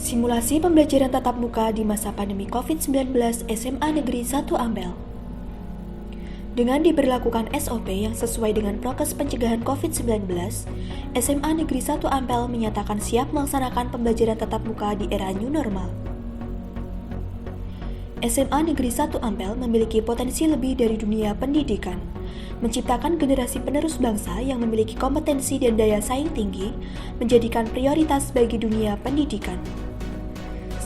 Simulasi pembelajaran tatap muka di masa pandemi COVID-19 SMA Negeri 1 Ampel. Dengan diberlakukan SOP yang sesuai dengan prokes pencegahan COVID-19, SMA Negeri 1 Ampel menyatakan siap melaksanakan pembelajaran tatap muka di era new normal. SMA Negeri 1 Ampel memiliki potensi lebih dari dunia pendidikan, menciptakan generasi penerus bangsa yang memiliki kompetensi dan daya saing tinggi, menjadikan prioritas bagi dunia pendidikan.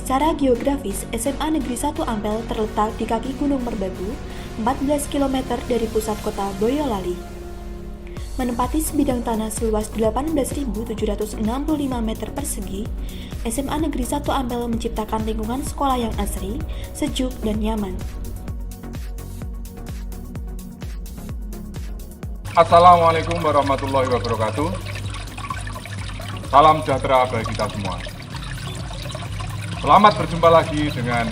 Secara geografis, SMA Negeri 1 Ampel terletak di kaki Gunung Merbabu, 14 km dari pusat kota Boyolali. Menempati sebidang tanah seluas 18.765 meter persegi, SMA Negeri 1 Ampel menciptakan lingkungan sekolah yang asri, sejuk, dan nyaman. Assalamualaikum warahmatullahi wabarakatuh. Salam sejahtera bagi kita semua. Selamat berjumpa lagi dengan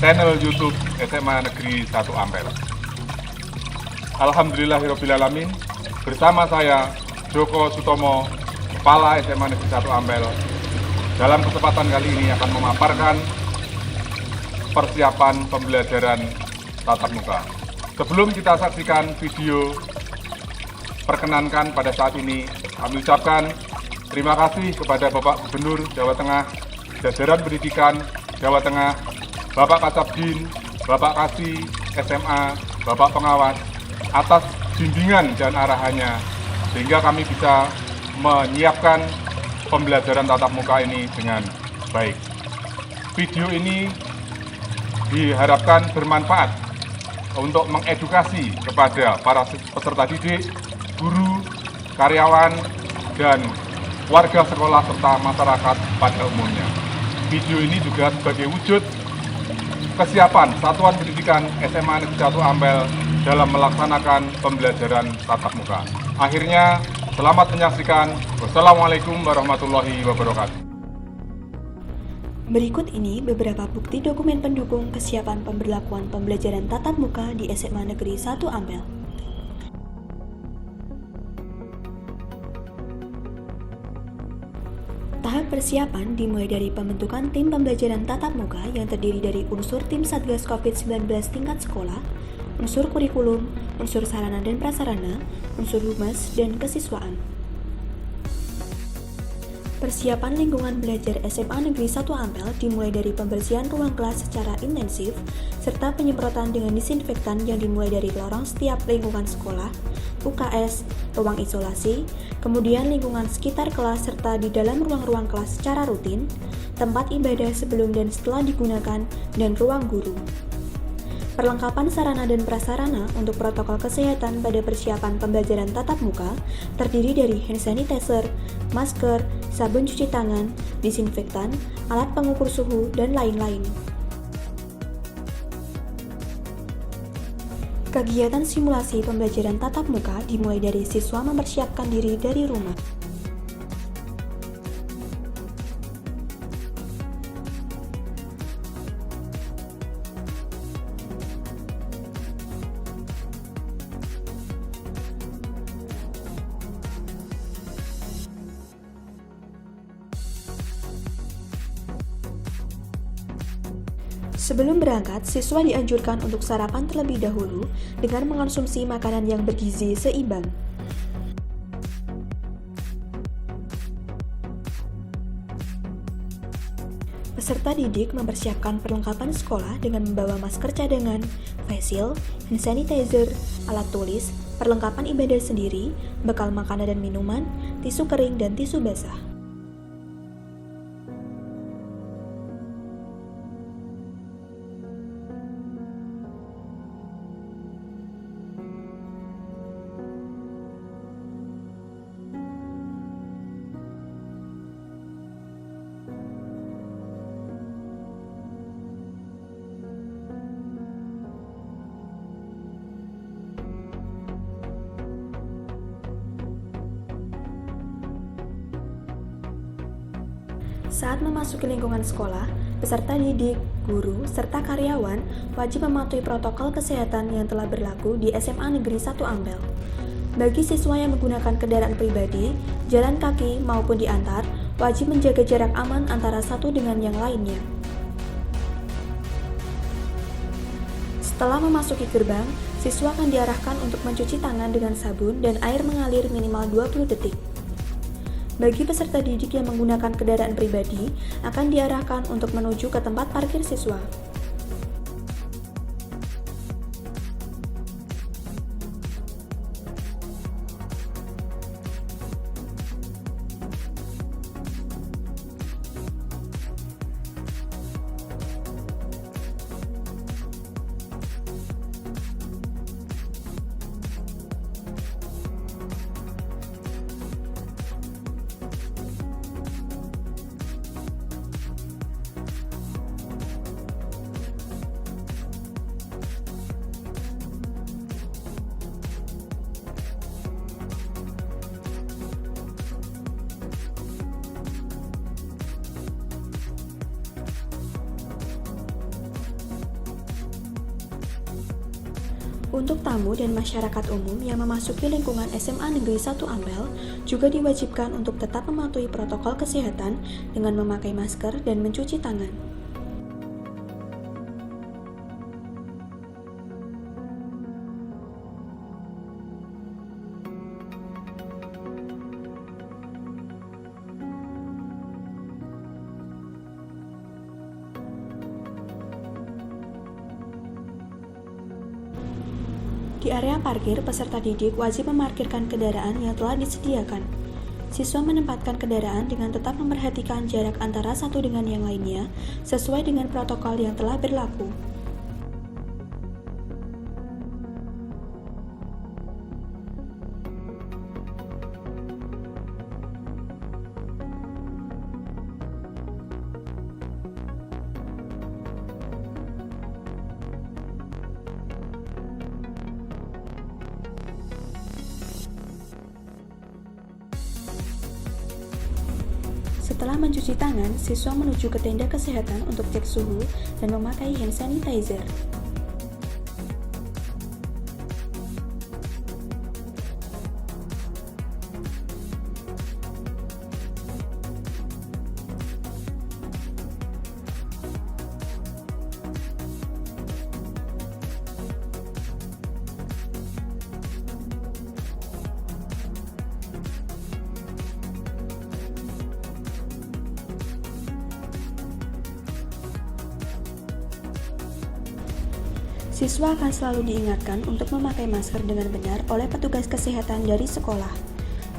channel YouTube SMA Negeri 1 Ampel. Alhamdulillahirrabbilalamin, bersama saya Joko Sutomo, Kepala SMA Negeri 1 Ampel, dalam kesempatan kali ini akan memaparkan persiapan pembelajaran tatap muka. Sebelum kita saksikan video, perkenankan pada saat ini kami ucapkan terima kasih kepada Bapak Gubernur Jawa Tengah, jajaran pendidikan Jawa Tengah, Bapak Kasabdin, Bapak Kasih SMA, Bapak Pengawas, atas bimbingan dan arahannya, sehingga kami bisa menyiapkan pembelajaran tatap muka ini dengan baik. Video ini diharapkan bermanfaat untuk mengedukasi kepada para peserta didik, guru, karyawan, dan warga sekolah serta masyarakat pada umumnya. Video ini juga sebagai wujud kesiapan Satuan Pendidikan SMA Negeri 1 Ampel dalam melaksanakan pembelajaran tatap muka. Akhirnya, selamat menyaksikan. Wassalamualaikum warahmatullahi wabarakatuh. Berikut ini beberapa bukti dokumen pendukung kesiapan pemberlakuan pembelajaran tatap muka di SMA Negeri 1 Ampel. Tahap persiapan dimulai dari pembentukan tim pembelajaran tatap muka yang terdiri dari unsur tim Satgas COVID-19 tingkat sekolah, unsur kurikulum, unsur sarana dan prasarana, unsur humas, dan kesiswaan. Persiapan lingkungan belajar SMA Negeri 1 Ampel dimulai dari pembersihan ruang kelas secara intensif, serta penyemprotan dengan disinfektan yang dimulai dari lorong setiap lingkungan sekolah, UKS, ruang isolasi, kemudian lingkungan sekitar kelas serta di dalam ruang-ruang kelas secara rutin, tempat ibadah sebelum dan setelah digunakan, dan ruang guru. Perlengkapan sarana dan prasarana untuk protokol kesehatan pada persiapan pembelajaran tatap muka terdiri dari hand sanitizer, masker, sabun cuci tangan, disinfektan, alat pengukur suhu, dan lain-lain. Kegiatan simulasi pembelajaran tatap muka dimulai dari siswa mempersiapkan diri dari rumah. Sebelum berangkat, siswa dianjurkan untuk sarapan terlebih dahulu dengan mengonsumsi makanan yang bergizi seimbang. Peserta didik mempersiapkan perlengkapan sekolah dengan membawa masker cadangan, face shield, hand sanitizer, alat tulis, perlengkapan ibadah sendiri, bekal makanan dan minuman, tisu kering, dan tisu basah. Saat memasuki lingkungan sekolah, peserta didik, guru, serta karyawan wajib mematuhi protokol kesehatan yang telah berlaku di SMA Negeri 1 Ampel. Bagi siswa yang menggunakan kendaraan pribadi, jalan kaki maupun diantar, wajib menjaga jarak aman antara satu dengan yang lainnya. Setelah memasuki gerbang, siswa akan diarahkan untuk mencuci tangan dengan sabun dan air mengalir minimal 20 detik. Bagi peserta didik yang menggunakan kendaraan pribadi, akan diarahkan untuk menuju ke tempat parkir siswa. Untuk tamu dan masyarakat umum yang memasuki lingkungan SMA Negeri 1 Ampel juga diwajibkan untuk tetap mematuhi protokol kesehatan dengan memakai masker dan mencuci tangan. Di area parkir, peserta didik wajib memarkirkan kendaraan yang telah disediakan. Siswa menempatkan kendaraan dengan tetap memperhatikan jarak antara satu dengan yang lainnya sesuai dengan protokol yang telah berlaku. Setelah mencuci tangan, siswa menuju ke tenda kesehatan untuk cek suhu dan memakai hand sanitizer. Siswa akan selalu diingatkan untuk memakai masker dengan benar oleh petugas kesehatan dari sekolah.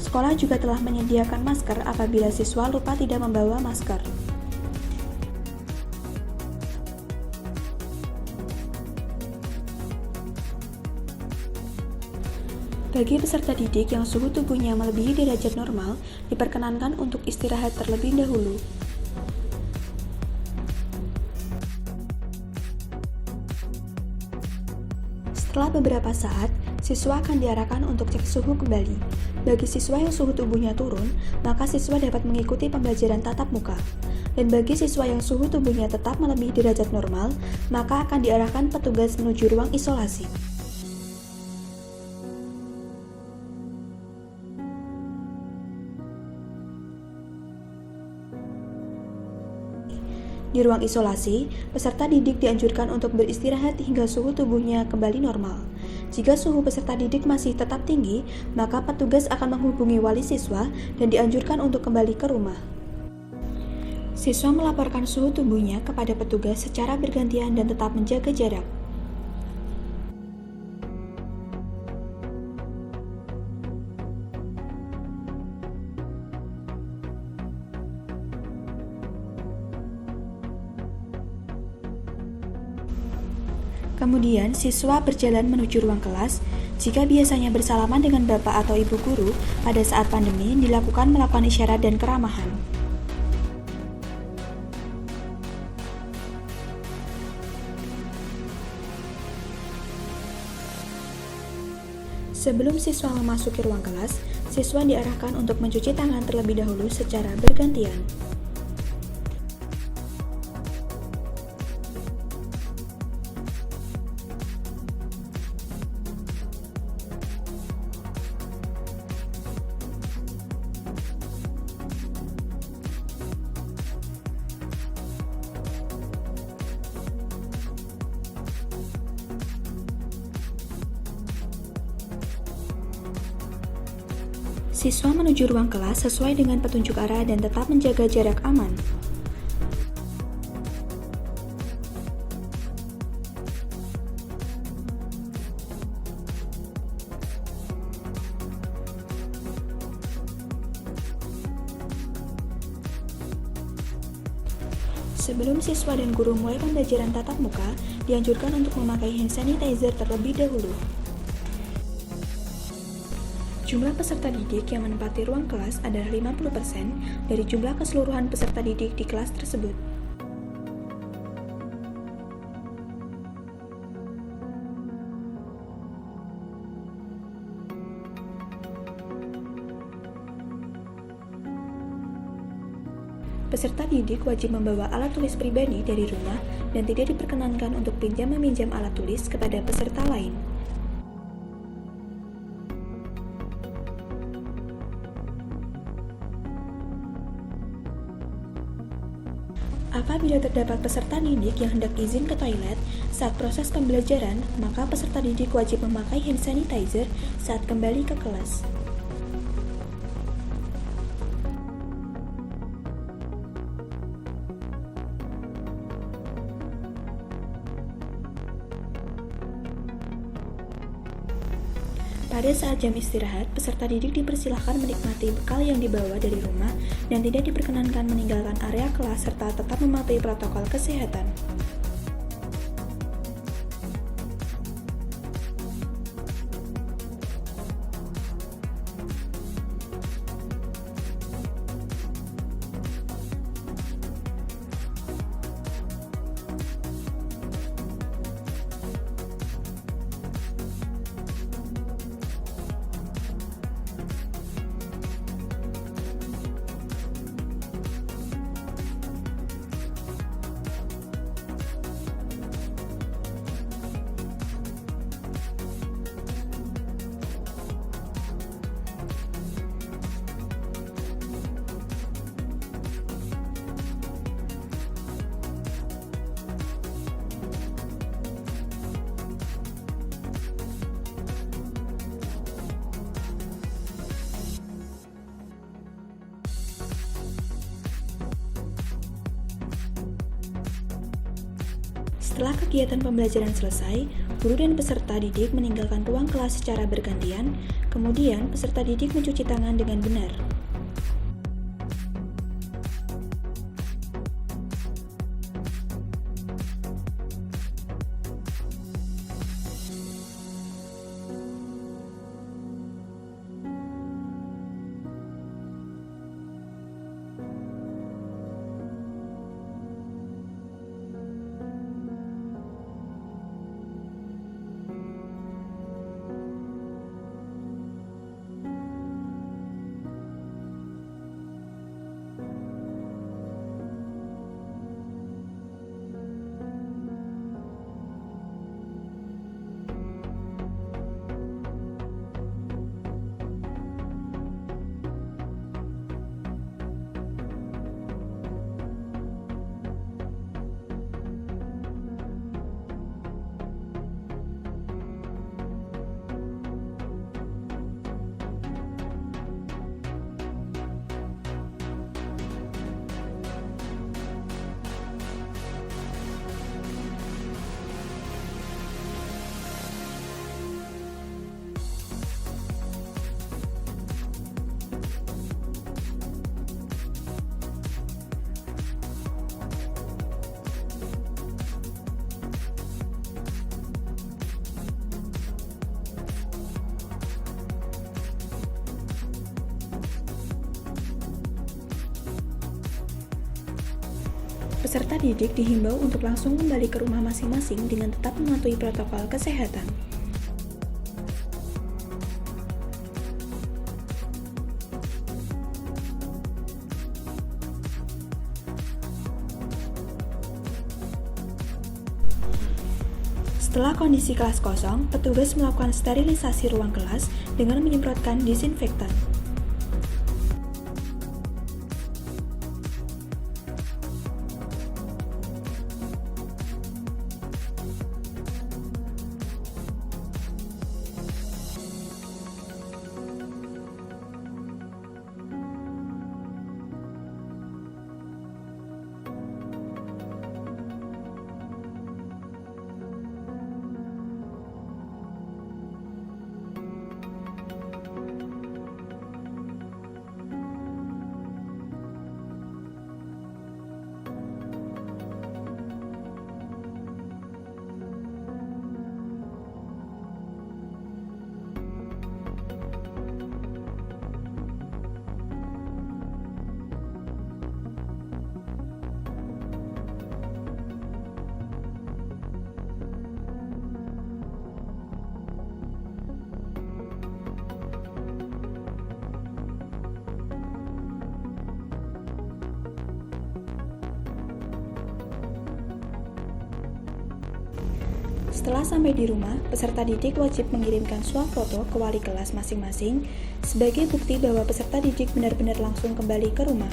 Sekolah juga telah menyediakan masker apabila siswa lupa tidak membawa masker. Bagi peserta didik yang suhu tubuhnya melebihi derajat normal, diperkenankan untuk istirahat terlebih dahulu. Setelah beberapa saat, siswa akan diarahkan untuk cek suhu kembali. Bagi siswa yang suhu tubuhnya turun, maka siswa dapat mengikuti pembelajaran tatap muka. Dan bagi siswa yang suhu tubuhnya tetap melebihi derajat normal, maka akan diarahkan petugas menuju ruang isolasi. Di ruang isolasi, peserta didik dianjurkan untuk beristirahat hingga suhu tubuhnya kembali normal. Jika suhu peserta didik masih tetap tinggi, maka petugas akan menghubungi wali siswa dan dianjurkan untuk kembali ke rumah. Siswa melaporkan suhu tubuhnya kepada petugas secara bergantian dan tetap menjaga jarak. Kemudian, siswa berjalan menuju ruang kelas. Jika biasanya bersalaman dengan bapak atau ibu guru, pada saat pandemi dilakukan melakukan isyarat dan keramahan. Sebelum siswa memasuki ruang kelas, siswa diarahkan untuk mencuci tangan terlebih dahulu secara bergantian. Siswa menuju ruang kelas sesuai dengan petunjuk arah dan tetap menjaga jarak aman. Sebelum siswa dan guru mulai pembelajaran tatap muka, dianjurkan untuk memakai hand sanitizer terlebih dahulu. Jumlah peserta didik yang menempati ruang kelas adalah 50% dari jumlah keseluruhan peserta didik di kelas tersebut. Peserta didik wajib membawa alat tulis pribadi dari rumah dan tidak diperkenankan untuk pinjam-meminjam alat tulis kepada peserta lain. Apabila terdapat peserta didik yang hendak izin ke toilet saat proses pembelajaran, maka peserta didik wajib memakai hand sanitizer saat kembali ke kelas. Pada saat jam istirahat, peserta didik dipersilahkan menikmati bekal yang dibawa dari rumah dan tidak diperkenankan meninggalkan area kelas serta tetap mematuhi protokol kesehatan. Setelah kegiatan pembelajaran selesai, guru dan peserta didik meninggalkan ruang kelas secara bergantian, kemudian peserta didik mencuci tangan dengan benar. Peserta didik dihimbau untuk langsung kembali ke rumah masing-masing dengan tetap mematuhi protokol kesehatan. Setelah kondisi kelas kosong, petugas melakukan sterilisasi ruang kelas dengan menyemprotkan disinfektan. Setelah sampai di rumah, peserta didik wajib mengirimkan swafoto ke wali kelas masing-masing sebagai bukti bahwa peserta didik benar-benar langsung kembali ke rumah.